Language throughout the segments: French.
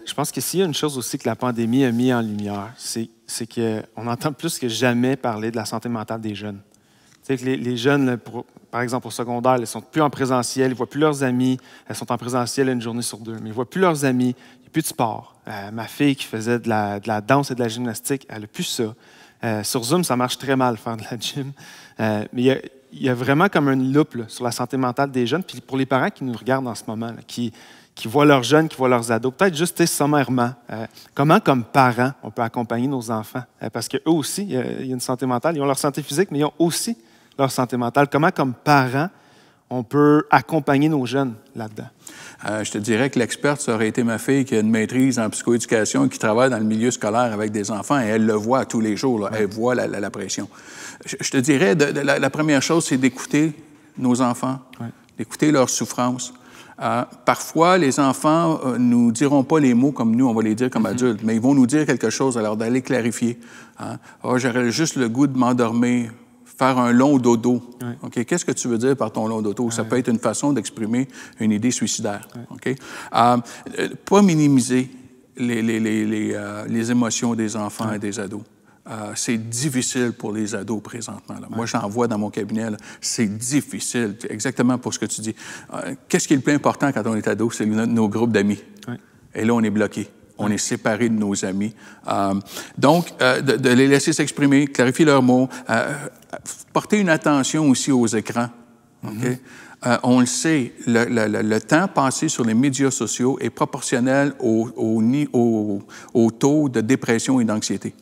Je pense que s'il y a une chose aussi que la pandémie a mis en lumière, c'est qu'on entend plus que jamais parler de la santé mentale des jeunes. Tu sais que les jeunes, là, par exemple au secondaire, ils ne sont plus en présentiel, ils ne voient plus leurs amis, elles sont en présentiel une journée sur deux, mais ils ne voient plus leurs amis, il n'y a plus de sport. Ma fille qui faisait de la danse et de la gymnastique, elle n'a plus ça. Sur Zoom, ça marche très mal faire de la gym. Mais il y a vraiment comme une loupe là, sur la santé mentale des jeunes. Puis pour les parents qui nous regardent en ce moment, là, qui voient leurs jeunes, qui voient leurs ados, peut-être juste sommairement, comment comme parents on peut accompagner nos enfants? Parce qu'eux aussi, il y a une santé mentale. Ils ont leur santé physique, mais ils ont aussi leur santé mentale. Comment comme parents on peut accompagner nos jeunes là-dedans? Je te dirais que l'experte, ça aurait été ma fille qui a une maîtrise en psychoéducation et qui travaille dans le milieu scolaire avec des enfants et elle le voit tous les jours. Là. Elle voit la pression. Je te dirais, la première chose, c'est d'écouter nos enfants, d'écouter leurs souffrances. Parfois, les enfants nous diront pas les mots comme nous, on va les dire comme adultes, mais ils vont nous dire quelque chose, alors d'aller clarifier. Oh, j'aurais juste le goût de m'endormir. Faire un long dodo. Okay? Qu'est-ce que tu veux dire par ton long dodo? Ça peut être une façon d'exprimer une idée suicidaire. Okay? Pas minimiser les émotions des enfants et des ados. C'est difficile pour les ados présentement. Là. Moi, j'en vois dans mon cabinet. C'est difficile, exactement pour ce que tu dis. Qu'est-ce qui est le plus important quand on est ado? C'est nos groupes d'amis. Et là, on est bloqué. On est séparés de nos amis. Donc, de les laisser s'exprimer, clarifier leurs mots, porter une attention aussi aux écrans. Okay? On le sait, le temps passé sur les médias sociaux est proportionnel au taux de dépression et d'anxiété.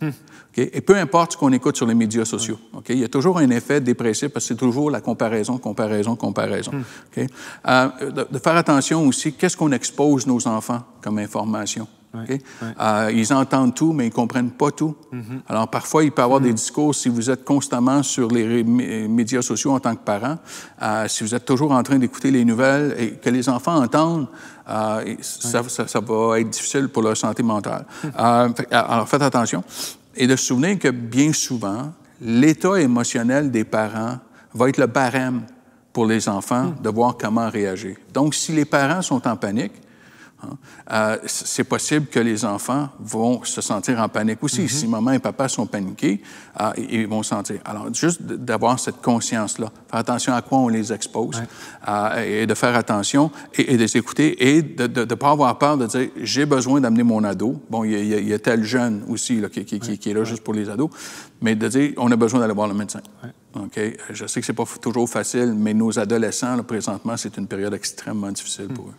Okay? Et peu importe ce qu'on écoute sur les médias sociaux, okay? Il y a toujours un effet dépressif parce que c'est toujours la comparaison. Okay? De faire attention aussi, qu'est-ce qu'on expose nos enfants comme information? Okay? Ils entendent tout, mais ils ne comprennent pas tout. Alors, parfois, il peut y avoir des discours, si vous êtes constamment sur les médias sociaux en tant que parent, si vous êtes toujours en train d'écouter les nouvelles et que les enfants entendent, ça va être difficile pour leur santé mentale. Alors, faites attention. Et de se souvenir que, bien souvent, l'état émotionnel des parents va être le barème pour les enfants de voir comment réagir. Donc, si les parents sont en panique, c'est possible que les enfants vont se sentir en panique aussi. Si maman et papa sont paniqués, ils vont sentir. Alors, juste d'avoir cette conscience-là, faire attention à quoi on les expose et de faire attention et de les écouter et de ne pas avoir peur de dire « j'ai besoin d'amener mon ado ». Bon, il y a tel jeune aussi là, qui est là juste pour les ados, mais de dire « on a besoin d'aller voir le médecin ». Okay? Je sais que ce n'est pas toujours facile, mais nos adolescents, là, présentement, c'est une période extrêmement difficile pour eux.